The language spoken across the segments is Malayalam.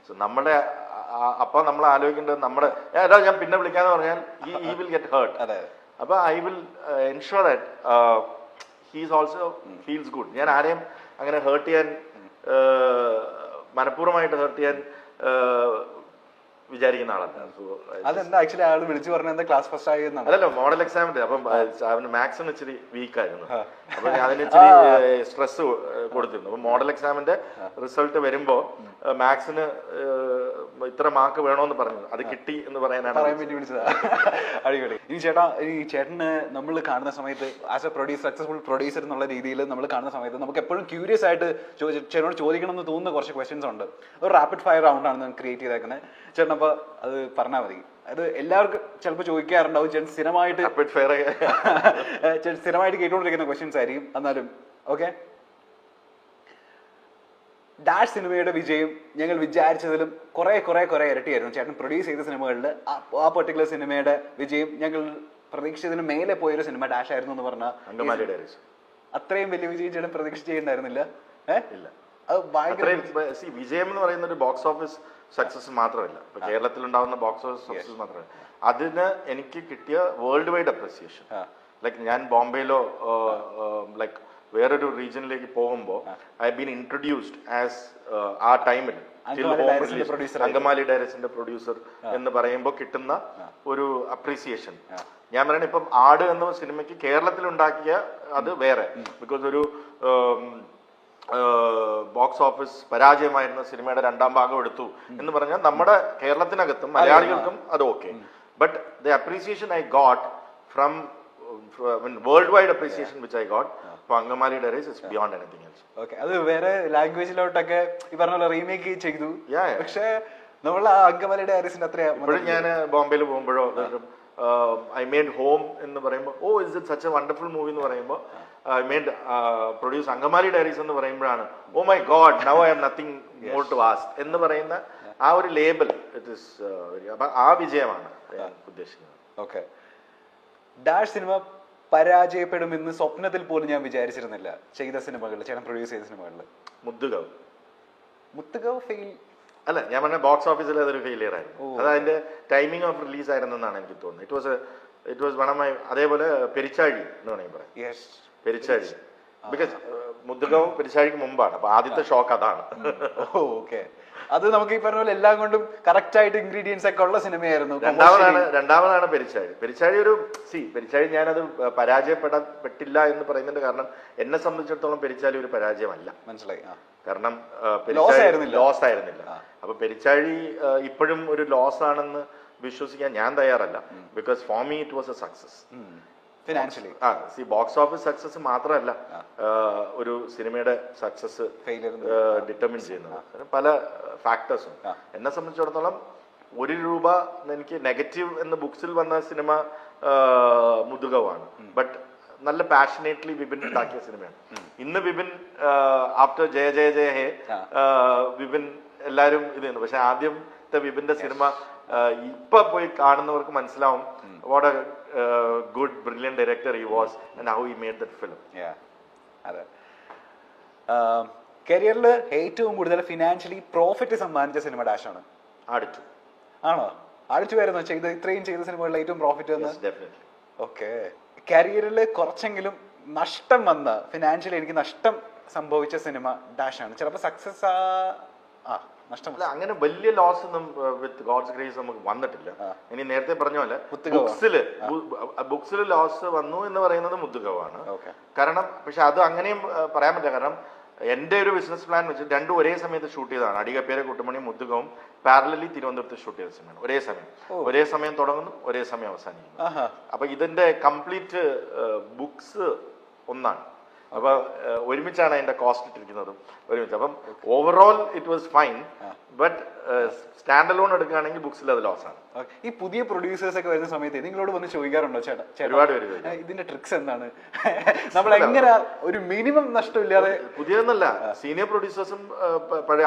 സോ നമ്മുടെ അപ്പൊ നമ്മൾ ആലോചിക്കേണ്ടത് നമ്മുടെ ഞാൻ പിന്നെ വിളിക്കാന്ന് പറഞ്ഞാൽ ഹി വിൽ ഗെറ്റ് ഹേർട്ട്. അപ്പൊ I will ensure that he's also feels good. ഞാൻ ആരെയും അങ്ങനെ ഹേർട്ട് ചെയ്യാൻ മനഃപൂർവ്വമായിട്ട് ഹേർട്ട് ചെയ്യാൻ വിചാരിക്കുന്ന ആളല്ല. അതെന്താ ആക്ച്വലി ആള് വിളിച്ചു പറഞ്ഞ ക്ലാസ് ഫസ്റ്റ് ആയി അതല്ല, മോഡൽ എക്സാമിന്റെ അപ്പം അവന് മാത്സിന് ഇച്ചിരി വീക്കായിരുന്നു. അപ്പൊ അതിന് ഇച്ചിരി സ്ട്രെസ് കൊടുത്തിരുന്നു. അപ്പൊ മോഡൽ എക്സാമിന്റെ റിസൾട്ട് വരുമ്പോ മാത്സിന് ഇത്ര മാർക്ക് വേണോന്ന് പറഞ്ഞു. അത് കിട്ടി എന്ന് പറയാൻ വേണ്ടി വിളിച്ചതാ. അടിപൊളി. ഇനി ചേട്ടാ, ഈ ചേട്ടന് നമ്മൾ കാണുന്ന സമയത്ത് as A producer, successful producer എന്നുള്ള രീതിയിൽ നമ്മൾ കാണുന്ന സമയത്ത് നമുക്ക് എപ്പോഴും ക്യൂരിയസ് ആയിട്ട് ചേട്ടനോട് ചോദിക്കണം എന്ന് തോന്നുന്ന കുറച്ച് ക്വസ്റ്റ്യൻസ് ഉണ്ട്. ഒരു റാപ്പിഡ് ഫയർ റൗണ്ട് ആണ് ക്രിയേറ്റ് ചെയ്തേക്കുന്നത്. ചേട്ടൻ അപ്പൊ അത് പറഞ്ഞാൽ മതി. അത് എല്ലാവർക്കും ചിലപ്പോൾ ചോദിക്കാറുണ്ടാവും. ചേട്ടൻ സ്ഥിരമായിട്ട് കേട്ടുകൊണ്ടിരിക്കുന്ന ക്വസ്റ്റ്യൻസ് ആയിരിക്കും. എന്നാലും ഓക്കെ. ഡാഷ് സിനിമയുടെ വിജയം ഞങ്ങൾ വിചാരിച്ചതിലും കുറെ ഇരട്ടിയായിരുന്നു. ചേട്ടൻ പ്രൊഡ്യൂസ് ചെയ്ത സിനിമകളിൽ ആ പെർട്ടിക്കുലർ സിനിമയുടെ വിജയം ഞങ്ങൾ പ്രതീക്ഷിച്ചതിന് മേലെ പോയൊരു സിനിമ ഡാഷ് ആയിരുന്നു എന്ന് പറഞ്ഞാൽ അത്രയും വലിയ വിജയം ചേട്ടൻ പ്രതീക്ഷ ചെയ്യണ്ടായിരുന്നില്ല. വിജയം എന്ന് പറയുന്ന ഒരു ബോക്സ് ഓഫീസ് സക്സസ് മാത്രമല്ല, ഇപ്പൊ കേരളത്തിൽ ഉണ്ടാവുന്ന ബോക്സ് ഓഫീസ് സക്സസ് മാത്രമല്ല, അതിന് എനിക്ക് കിട്ടിയ വേൾഡ് വൈഡ് അപ്രിസിയേഷൻ. ലൈക്ക് ഞാൻ ബോംബെയിലോ ലൈക്ക് വേറൊരു റീജിയനിലേക്ക് പോകുമ്പോൾ ഐ ബീൻ ഇൻട്രൊഡ്യൂസ്ഡ് ആസ് ആ ടൈമിൽ അങ്കമാലി ഡയറക്ടറിന്റെ പ്രൊഡ്യൂസർ എന്ന് പറയുമ്പോൾ കിട്ടുന്ന ഒരു അപ്രീസിയേഷൻ. ഞാൻ പറയണ ഇപ്പം ആട് എന്ന സിനിമയ്ക്ക് കേരളത്തിൽ ഉണ്ടാക്കിയ അത് വേറെ, ബിക്കോസ് ഒരു ബോക്സ് ഓഫീസ് പരാജയമായിരുന്ന സിനിമയുടെ രണ്ടാം ഭാഗം എടുത്തു എന്ന് പറഞ്ഞാൽ നമ്മുടെ കേരളത്തിനകത്തും മലയാളികൾക്കും അത് okay. But the appreciation I got from world wide appreciation which I got for Angamali Diaries is beyond anything else. Okay, അത് വേറെ ലാംഗ്വേജിലോട്ടൊക്കെ ഈ പറഞ്ഞ പോലെ റീമേക്ക് ചെയ്തു. പക്ഷേ നമ്മൾ ആ അങ്കമാലി ഡയറീസിന്റെ അത്ര ഇപ്പോഴും ഞാൻ ബോംബെയിൽ പോകുമ്പോഴോ ഐ മെയ്ഡ് ഹോം എന്ന് പറയുമ്പോൾ oh is it such a wonderful movie എന്ന് പറയുമ്പോൾ I made produce Angamaly Diaries എന്ന് പറയുമ്പോഴാണ് oh my God now I have nothing more to ask എന്ന് പറയുന്ന ആ ഒരു ലേബൽ ഇറ്റ് ഇസ്. അപ്പൊ ആ വിജയമാണ് ഞാൻ ഉദ്ദേശിക്കുന്നത്. ഓക്കെ. ഡാഷ് സിനിമ പരാജയപ്പെടുമെന്ന് സ്വപ്നത്തിൽ പോലും ഞാൻ വിചാരിച്ചിരുന്നില്ല. ചെയ്ത സിനിമകളിൽ, ചേട്ടൻ പ്രൊഡ്യൂസ് ചെയ്ത സിനിമകളിൽ മുത്തുകവ് ഫെയിൽ അല്ല, ഞാൻ പറഞ്ഞ ബോക്സ് ഓഫീസിൽ അതൊരു ഫെയിലിയർ ആയിരുന്നു. അത് അതിന്റെ ടൈമിംഗ് ഓഫ് റിലീസ് ആയിരുന്നെന്നാണ് എനിക്ക് തോന്നുന്നത്. It was one of my. അതേപോലെ പെരിച്ചാഴി എന്ന് വേണമെങ്കിൽ പറയാം. പെരിച്ചാഴി ബിക്കോസ് മുത്തുകവും പെരിച്ചാഴിക്ക് മുമ്പാണ്. അപ്പൊ ആദ്യത്തെ ഷോക്ക് അതാണ്. ഓക്കെ. അത് നമുക്ക് ഈ പറഞ്ഞ പോലെ എല്ലാം കൊണ്ടും കറക്റ്റ് ആയിട്ട് ഇൻഗ്രീഡിയൻസ് ഒക്കെ ഉള്ള സിനിമയായിരുന്നു. രണ്ടാമതാണ് പെരിച്ചാഴി. പെരിച്ചാഴി ഒരു പെരിച്ചാഴി ഞാനത് പരാജയപ്പെട്ടില്ല എന്ന് പറയുന്നുണ്ട്. കാരണം എന്നെ സംബന്ധിച്ചിടത്തോളം പെരിച്ചാഴി ഒരു പരാജയമല്ല. മനസ്സിലായി. കാരണം ലോസ് ആയിരുന്നില്ല. അപ്പൊ പെരിച്ചാഴി ഇപ്പോഴും ഒരു ലോസ് ആണെന്ന് വിശ്വസിക്കാൻ ഞാൻ തയ്യാറല്ല. Because for me it was A success financially. Box office success മാത്രമല്ല ഒരു സിനിമയുടെ സക്സസ് ഡിറ്റർമിൻ ചെയ്യുന്നത് പല ഫാക്ടേഴ്സും. എന്നെ സംബന്ധിച്ചിടത്തോളം ₹1 എനിക്ക് നെഗറ്റീവ് എന്ന് ബുക്സിൽ വന്ന സിനിമ മുതുകവാണ്. ബട്ട് നല്ല പാഷനേറ്റ്ലി വിപിൻ ഉണ്ടാക്കിയ സിനിമയാണ്. ഇന്ന് വിപിൻ ആഫ്റ്റർ ജയ ജയ ജയ ഹേ വിപിൻ എല്ലാരും ഇത് ചെയ്യുന്നു. പക്ഷെ ആദ്യത്തെ വിപിന്റെ സിനിമ ഇപ്പൊ പോയി കാണുന്നവർക്ക് മനസ്സിലാവും what A good brilliant director he was and how he made that film. അതെ. കരിയറിൽ ഏറ്റവും കൂടുതൽ ഫിനാൻഷ്യലി പ്രോഫിറ്റ് സമ്മാനിച്ച സിനിമ ഡാഷ് ആണ്. ആടിച്ചു ആണോ? ആടിച്ചു വരുന്നു ഇത്രയും ചെയ്ത സിനിമകളിൽ ഏറ്റവും പ്രോഫിറ്റ്. ഓക്കെ. കരിയറിൽ കുറച്ചെങ്കിലും നഷ്ടം വന്ന, ഫിനാൻഷ്യലി എനിക്ക് നഷ്ടം സംഭവിച്ച സിനിമ ഡാഷ് ആണ്. ചിലപ്പോൾ സക്സസ് നഷ്ടമല്ല, അങ്ങനെ വലിയ ലോസ് ഒന്നും വിത്ത് ഗോഡ്സ് ഗ്രേസ് നമുക്ക് വന്നിട്ടില്ല. ഇനി നേരത്തെ പറഞ്ഞ പോലെ ബുക്സിൽ ലോസ് വന്നു എന്ന് പറയുന്നത് മുത്തുകവാണ്. കാരണം പക്ഷെ അത് അങ്ങനെയും പറയാൻ പറ്റില്ല. കാരണം എന്റെ ഒരു ബിസിനസ് പ്ലാൻ വെച്ച് രണ്ടും ഒരേ സമയത്ത് ഷൂട്ട് ചെയ്തതാണ്. അടികപ്പേരെ കുട്ടുമണി മുത്തുകവും പാരലലി തിരുവനന്തപുരത്ത് ഷൂട്ട് ചെയ്ത സിനിമയാണ്. ഒരേ സമയം തുടങ്ങുന്നു, ഒരേ സമയം അവസാനിക്കുന്നു. അപ്പൊ ഇതിന്റെ കംപ്ലീറ്റ് ബുക്സ് ഒന്നാണ്. അപ്പൊ ഒരുമിച്ചാണ് അതിന്റെ കോസ്റ്റ് ഇട്ടിരിക്കുന്നതും ഒരുമിച്ച്. അപ്പം overall it was fine. But stand alone എടുക്കുകയാണെങ്കിൽ ബുക്സിൽ അത് ലോസ് ആണ്. ഈ പുതിയ പ്രൊഡ്യൂസേഴ്സ് ഒക്കെ വരുന്ന സമയത്ത് നിങ്ങളോട് വന്ന് ചോദിക്കാറുണ്ടോ ചേട്ടാ ഒരുപാട് പേര് ഇതിന്റെ ട്രിക്സ് എന്താണ്, നമ്മൾ എങ്ങനെ ഒരു മിനിമം നഷ്ടമില്ലാതെ? പുതിയതെന്നല്ല, സീനിയർ പ്രൊഡ്യൂസേഴ്സും പഴയ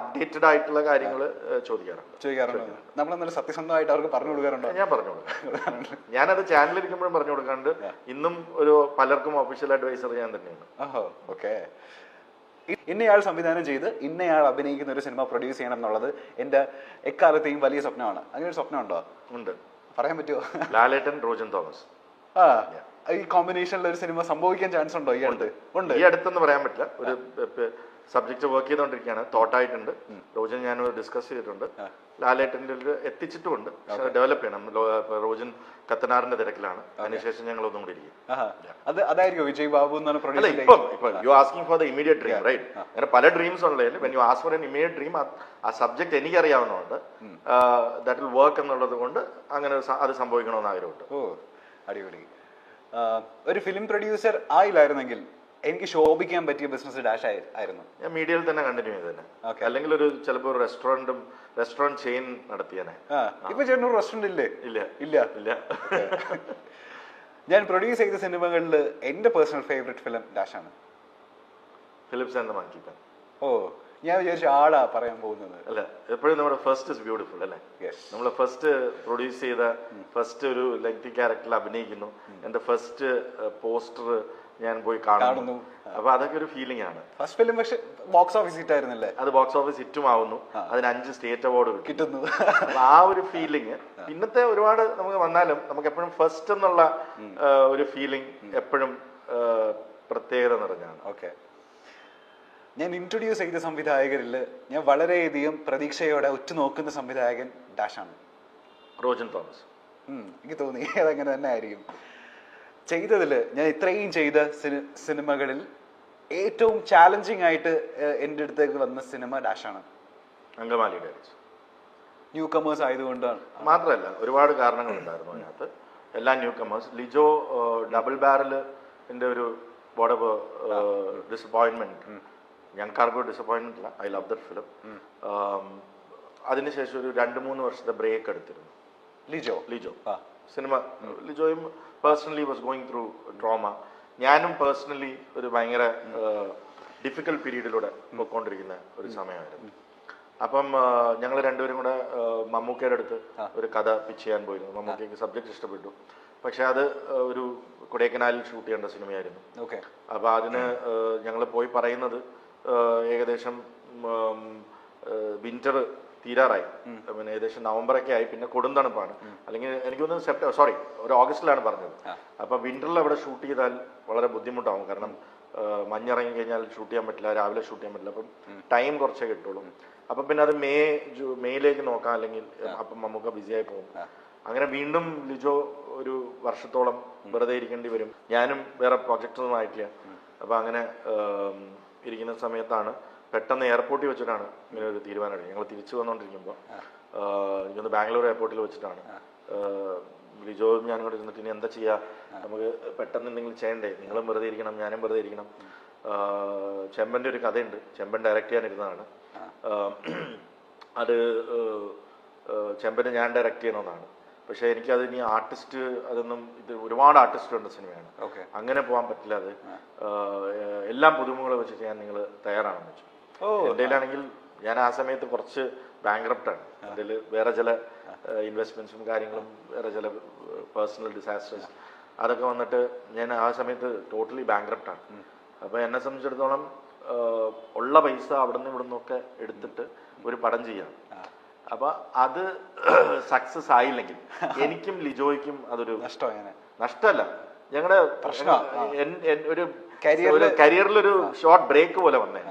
അപ്ഡേറ്റഡ് ആയിട്ടുള്ള കാര്യങ്ങൾ ചോദിക്കാറുണ്ട്. നമ്മളെന്നാലും സത്യസന്ധമായിട്ട് അവർക്ക് പറഞ്ഞു കൊടുക്കാറുണ്ടോ? ഞാൻ പറഞ്ഞു കൊടുക്കാറുണ്ട്. ഞാനത് ചാനലിരിക്കുമ്പോഴും പറഞ്ഞു കൊടുക്കാറുണ്ട്. ഇന്നും ഒരു പലർക്കും ഒഫീഷ്യൽ അഡ്വൈസർ ഞാൻ തന്നെയാണ്. ഓക്കെ. ഇന്നയാൾ സംവിധാനം ചെയ്ത് ഇന്നയാൾ അഭിനയിക്കുന്ന ഒരു സിനിമ പ്രൊഡ്യൂസ് ചെയ്യണം എന്നുള്ളത് എൻ്റെ എക്കാലത്തെയും വലിയ സ്വപ്നമാണ്. അങ്ങനെ ഒരു സ്വപ്നം ഉണ്ടോ? ഉണ്ട്. പറയാൻ പറ്റുമോ? ലാലേട്ടൻ, റോജൻ തോമസ്. ഈ കോമ്പിനേഷനിൽ ഒരു സിനിമ സംഭവിക്കാൻ ചാൻസ് ഉണ്ടോ ഈ അടുത്ത്? ഉണ്ട്. ഈ അടുത്തെന്ന് പറയാൻ പറ്റില്ല. ഒരു സബ്ജക്ട് വർക്ക് ചെയ്തുകൊണ്ടിരിക്കുകയാണ്, തോട്ടായിട്ടുണ്ട്. റോജൻ ഞാൻ ഡിസ്കസ് ചെയ്തിട്ടുണ്ട്, ലാലേട്ടൻ്റെ എത്തിച്ചിട്ടുമുണ്ട്. പക്ഷെ ഡെവലപ്പ് ചെയ്യണം. റോജൻ കത്തനാറിന്റെ തിരക്കിലാണ്. അതിനുശേഷം ഞങ്ങൾ ഒന്നും കൂടി ഇരിക്കും. അതായിരിക്കും വിജയ് ബാബു എന്നാണ് you asking for the immediate dream, right? അങ്ങനെ പല ഡ്രീംസ് ഉള്ളതിൽ when you ask for an immediate dream, ആ സബ്ജക്ട് എനിക്കറിയാവുന്നതുകൊണ്ട് ദാറ്റ് വിൽ വർക്ക് എന്നുള്ളത് കൊണ്ട് അങ്ങനെ അത് സംഭവിക്കണമെന്ന് ആഗ്രഹമുണ്ട്. ഓ, അടിപൊളി. ഒരു ഫിലിം പ്രൊഡ്യൂസർ ആയില്ലായിരുന്നെങ്കിൽ എനിക്ക് ശോഭിക്കാൻ പറ്റിയ ബിസിനസ് ഡാഷ് ആയിരുന്നു. ഞാൻ മീഡിയയിൽ തന്നെ കണ്ടിന്യൂ ചെയ്ത് തന്നെ, അല്ലെങ്കിൽ ഒരു ചിലപ്പോൾ റെസ്റ്റോറന്റ് ചെയിൻ നടത്തിയാനെ. ഇപ്പൊ ചേട്ടൻ ഒരു റെസ്റ്റോറന്റ് ഇല്ലേ? ഇല്ല ഇല്ല ഇല്ല. ഞാൻ പ്രൊഡ്യൂസ് ചെയ്ത സിനിമകളിൽ എന്റെ പേഴ്സണൽ ഫേവറേറ്റ് ഫിലിം ഡാഷ് ആണ്. ഫിലിപ്സ് ആൻഡ് ദ മങ്കി മാൻ. ഓ, ഞാൻ വിചാരിച്ച ആളാ പറയാൻ പോകുന്നത്. അല്ല, എപ്പോഴും നമ്മുടെ ഫസ്റ്റ് ഇസ് ബ്യൂട്ടിഫുൾ അല്ലേ? നമ്മൾ ഫസ്റ്റ് പ്രൊഡ്യൂസ് ചെയ്ത ഫസ്റ്റ് ഒരു ലെങ്തി ക്യാരക്ടറിൽ അഭിനയിക്കുന്നു, എന്റെ ഫസ്റ്റ് പോസ്റ്റർ ഞാൻ പോയി കാണുന്നു. അപ്പൊ അതൊക്കെ ഒരു ഫീലിംഗ് ആണ്. ഫസ്റ്റ് ഫിലിം പക്ഷെ ബോക്സ് ഓഫീസ് ഹിറ്റ് ആയിരുന്നല്ലേ? അത് ബോക്സ് ഓഫീസ് ഹിറ്റും ആവുന്നു, അതിന് 5 സ്റ്റേറ്റ് അവാർഡ് കിട്ടുന്നു. ആ ഒരു ഫീലിംഗ് പിന്നത്തെ ഒരുപാട് നമുക്ക് വന്നാലും നമുക്ക് എപ്പോഴും ഫസ്റ്റ് എന്നുള്ള ഒരു ഫീലിംഗ് എപ്പോഴും പ്രത്യേകത നിറഞ്ഞാണ്. ഓക്കെ, ഞാൻ ഇൻട്രൊഡ്യൂസ് ചെയ്ത സംവിധായകരിൽ ഞാൻ വളരെയധികം പ്രതീക്ഷയോടെ ഉറ്റുനോക്കുന്ന സംവിധായകൻ ഡാഷാണ്. റോജൻ തോമസ്. എനിക്ക് തോന്നി അതങ്ങനെ തന്നെ ആയിരിക്കും. ചെയ്തതിൽ ഞാൻ ഇത്രയും ചെയ്ത സിനിമകളിൽ ഏറ്റവും ചാലഞ്ചിങ് ആയിട്ട് എൻ്റെ അടുത്തേക്ക് വന്ന സിനിമ ഡാഷാണ്. അങ്കമാലി ഡയറീസ്. ന്യൂ കമേഴ്സ് ആയതുകൊണ്ടാണ് മാത്രമല്ല, ഒരുപാട് കാരണങ്ങളുണ്ടായിരുന്നു അതിനകത്ത്. എല്ലാ ന്യൂ കമേഴ്സ്. ലിജോ ഡബിൾ ബാരലിന്റെ ഒരു ഡിസപ്പോയിന്റ്മെന്റ്, ഞങ്ങൾക്കാർക്കും ഡിസപ്പോയിന്റ്മെന്റ് ഇല്ല. I love that film. അതിനുശേഷം ഒരു 2-3 വർഷത്തെ ബ്രേക്ക് എടുത്തിരുന്നു ലിജോ സിനിമ. ലിജോയും personally was going through trauma. ഞാനും പേഴ്സണലി ഒരു ഭയങ്കര ഡിഫിക്കൽട്ട് പീരീഡിലൂടെ പോയിക്കൊണ്ടിരിക്കുന്ന ഒരു സമയമായിരുന്നു. അപ്പം ഞങ്ങൾ രണ്ടുപേരും കൂടെ മമ്മൂക്കയുടെ അടുത്ത് ഒരു കഥ പിച്ച് ചെയ്യാൻ പോയിരുന്നു. മമ്മൂക്കയ്ക്ക് സബ്ജക്ട് ഇഷ്ടപ്പെട്ടു, പക്ഷെ അത് ഒരു കൊടൈക്കനാലിൽ ഷൂട്ട് ചെയ്യേണ്ട സിനിമയായിരുന്നു. അപ്പൊ അതിന് ഞങ്ങൾ പോയി പറയുന്നത് ഏകദേശം വിന്റർ തീരാറായി, പിന്നെ ഏകദേശം നവംബറൊക്കെ ആയി, പിന്നെ കൊടും തണുപ്പാണ്. അല്ലെങ്കിൽ എനിക്കൊന്ന് ഒരു ഓഗസ്റ്റിലാണ് പറഞ്ഞത്. അപ്പൊ വിന്ററിൽ അവിടെ ഷൂട്ട് ചെയ്താൽ വളരെ ബുദ്ധിമുട്ടാവും, കാരണം മഞ്ഞിറങ്ങി കഴിഞ്ഞാൽ ഷൂട്ട് ചെയ്യാൻ പറ്റില്ല, രാവിലെ ഷൂട്ട് ചെയ്യാൻ പറ്റില്ല. അപ്പം ടൈം കുറച്ചേ കിട്ടുള്ളൂ. അപ്പം പിന്നെ അത് മെയ്യിലേക്ക് നോക്കാം, അല്ലെങ്കിൽ അപ്പം നമുക്ക് ബിസിയായി പോകും. അങ്ങനെ വീണ്ടും ലിജോ ഒരു വർഷത്തോളം വെറുതെ ഇരിക്കേണ്ടി വരും. ഞാനും വേറെ പ്രോജക്റ്റ് ഒന്നും ആയിട്ടില്ല. അപ്പൊ അങ്ങനെ ഇരിക്കുന്ന സമയത്താണ് പെട്ടെന്ന് എയർപോർട്ടിൽ വെച്ചിട്ടാണ് ഇങ്ങനെ ഒരു തീരുമാനം എടുക്കുന്നത്. ഞങ്ങൾ തിരിച്ചു വന്നുകൊണ്ടിരിക്കുമ്പോൾ എനിക്കൊന്ന് ബാംഗ്ലൂർ എയർപോർട്ടിൽ വെച്ചിട്ടാണ് ലിജോയും ഞാനും കൂടെ ഇരുന്നിട്ട് ഇനി എന്താ ചെയ്യുക, നമുക്ക് പെട്ടെന്ന് എന്തെങ്കിലും ചെയ്യണ്ടേ, നിങ്ങളും വെറുതെ ഇരിക്കണം, ഞാനും വെറുതെ ഇരിക്കണം. ചെമ്പൻ്റെ ഒരു കഥയുണ്ട്, ചെമ്പൻ ഡയറക്റ്റ് ചെയ്യാനിരുന്നതാണ്. അത് ചെമ്പന് ഞാൻ ഡയറക്റ്റ് ചെയ്യണമെന്നാണ്. പക്ഷെ എനിക്കത് ഇനി ആർട്ടിസ്റ്റ് അതൊന്നും, ഇത് ഒരുപാട് ആർട്ടിസ്റ്റ് ഉണ്ട് സിനിമയാണ്, അങ്ങനെ പോകാൻ പറ്റില്ല. അത് എല്ലാം പുതുമുകളെ വെച്ചിട്ട് ഞാൻ നിങ്ങൾ തയ്യാറാണെന്ന് വെച്ചു. എൻ്റെ ആണെങ്കിൽ ഞാൻ ആ സമയത്ത് കുറച്ച് ബാങ്ക്രപ്റ്റാണ്. അതിൽ വേറെ ചില ഇൻവെസ്റ്റ്മെന്റ്സും കാര്യങ്ങളും, വേറെ ചില പേഴ്സണൽ ഡിസാസ്റ്റേഴ്സ് അതൊക്കെ വന്നിട്ട് ഞാൻ ആ സമയത്ത് ടോട്ടലി ബാങ്ക്രപ്റ്റാണ്. അപ്പൊ എന്നെ സംബന്ധിച്ചിടത്തോളം ഉള്ള പൈസ അവിടെ നിന്ന് ഇവിടെ നിന്നൊക്കെ എടുത്തിട്ട് ഒരു പടം ചെയ്യാം. അപ്പൊ അത് സക്സസ് ആയില്ലെങ്കിൽ എനിക്കും ലിജോയ്ക്കും അതൊരു നഷ്ടമല്ല, ഞങ്ങളുടെ ഒരു കരിയറിലൊരു ഷോർട്ട് ബ്രേക്ക് പോലെ വന്നേ.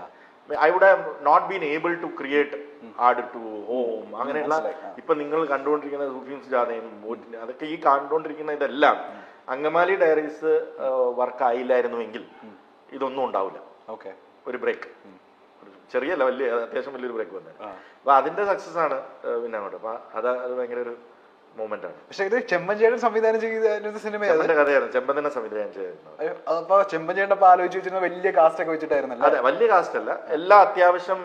I would have not been able to create add to home, അങ്ങനെയുള്ള ഇപ്പൊ നിങ്ങൾ കണ്ടുകൊണ്ടിരിക്കുന്ന സൂഫീൻസ് ജാഥയും അതൊക്കെ ഈ കണ്ടുകൊണ്ടിരിക്കുന്ന ഇതെല്ലാം അങ്കമാലി ഡയറീസ് വർക്ക് ആയില്ലായിരുന്നുവെങ്കിൽ ഇതൊന്നും ഉണ്ടാവില്ല. ഒരു ബ്രേക്ക്, ചെറിയല്ല, വലിയ അത്യാവശ്യം വലിയൊരു ബ്രേക്ക് വന്നത്. അപ്പൊ അതിന്റെ സക്സസ് ആണ് പിന്നെ അങ്ങോട്ട്. അപ്പൊ അത് ഭയങ്കര ഒരു മൂമെന്റ് ആണ്. പക്ഷെ ഇത് ചെമ്പൻചേട്ടൻ സംവിധാനം ചെയ്ത സിനിമയാണ്, കഥയായിരുന്നു. ചെമ്പൻ തന്നെ സംവിധാനം ചെയ്തിരുന്നത്. അപ്പൊ ചെമ്പൻചേട്ടൻ ആലോചിച്ച് വെച്ചിരുന്ന വലിയ കാസ്റ്റ് ഒക്കെ വെച്ചിട്ടായിരുന്നല്ലോ? അതെ, വലിയ കാസ്റ്റ് അല്ല, എല്ലാ അത്യാവശ്യം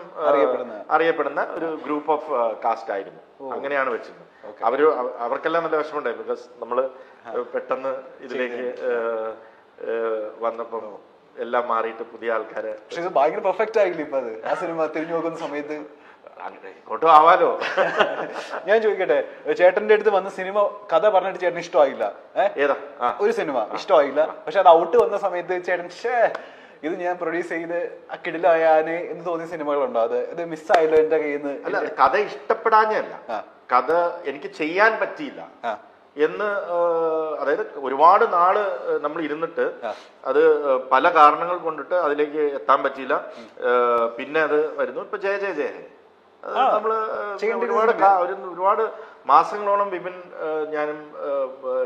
അറിയപ്പെടുന്ന ഒരു ഗ്രൂപ്പ് ഓഫ് കാസ്റ്റ് ആയിരുന്നു. അങ്ങനെയാണ് വെച്ചിരുന്നത്. അവർക്കെല്ലാം നല്ല വിഷമമുണ്ടായി, ബിക്കോസ് നമ്മള് പെട്ടെന്ന് ഇതിലേക്ക് വന്നപ്പോ എല്ലാം മാറിയിട്ട് പുതിയ ആൾക്കാരെ. പക്ഷെ ഇത് ഭയങ്കര പെർഫെക്റ്റ് ആയില്ല ഇപ്പൊ അത്, ആ സിനിമ തിരിഞ്ഞു നോക്കുന്ന സമയത്ത് ഇങ്ങോട്ടും ആവാലോ. ഞാൻ ചോദിക്കട്ടെ, ചേട്ടന്റെ അടുത്ത് വന്ന സിനിമ കഥ പറഞ്ഞിട്ട് ചേട്ടന് ഇഷ്ടമായില്ല, ഏതാ ഒരു സിനിമ ഇഷ്ടമായില്ല, പക്ഷെ അത് ഔട്ട് വന്ന സമയത്ത് ചേട്ടൻ ഇത് ഞാൻ പ്രൊഡ്യൂസ് ചെയ്ത് കിടിലായാന് എന്ന് തോന്നിയ സിനിമകളുണ്ടോ? അത് ഇത് മിസ്സായല്ലോ എന്റെ കയ്യിൽ നിന്ന്? അല്ല, കഥ ഇഷ്ടപ്പെടാഞ്ഞല്ല, കഥ എനിക്ക് ചെയ്യാൻ പറ്റിയില്ല എന്ന്. അതായത് ഒരുപാട് നാള് നമ്മൾ ഇരുന്നിട്ട് അത് പല കാരണങ്ങൾ കൊണ്ടിട്ട് അതിലേക്ക് എത്താൻ പറ്റിയില്ല. പിന്നെ അത് വരുന്നു ഇപ്പൊ ജയ ജയ ജയ. നമ്മള് ഒരുപാട് മാസങ്ങളോളം വിപിൻ ഞാനും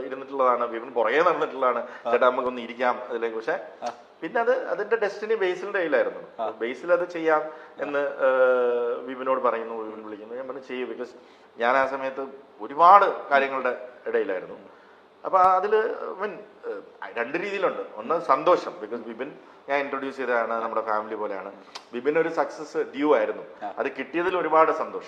ഇരുന്നിട്ടുള്ളതാണ്, വിപിൻ പുറകെ നടന്നിട്ടുള്ളതാണ്, ചേട്ടാ നമുക്കൊന്ന് ഇരിക്കാം അതിലേക്ക്. പക്ഷെ പിന്നെ അതിന്റെ ഡെസ്റ്റിനി ബേസിലിന്റെ കയ്യിലായിരുന്നു. ബേസിൽ അത് ചെയ്യാം എന്ന് വിപിനോട് പറയുന്നു, വിപിൻ വിളിക്കുന്നു, ഞാൻ പറഞ്ഞു ചെയ്യൂ. ബിക്കോസ് ഞാൻ ആ സമയത്ത് ഒരുപാട് കാര്യങ്ങളുടെ ഇടയിലായിരുന്നു. അപ്പൊ അതില് രണ്ട് രീതിയിലുണ്ട്. ഒന്ന് സന്തോഷം, ബിക്കോസ് വിപിൻ ഞാൻ ഇൻട്രൊഡ്യൂസ് ചെയ്തതാണ്, നമ്മുടെ ഫാമിലി പോലെയാണ്. വിപിൻ ഒരു സക്സസ് ഡ്യൂ ആയിരുന്നു, അത് കിട്ടിയതിൽ ഒരുപാട് സന്തോഷം.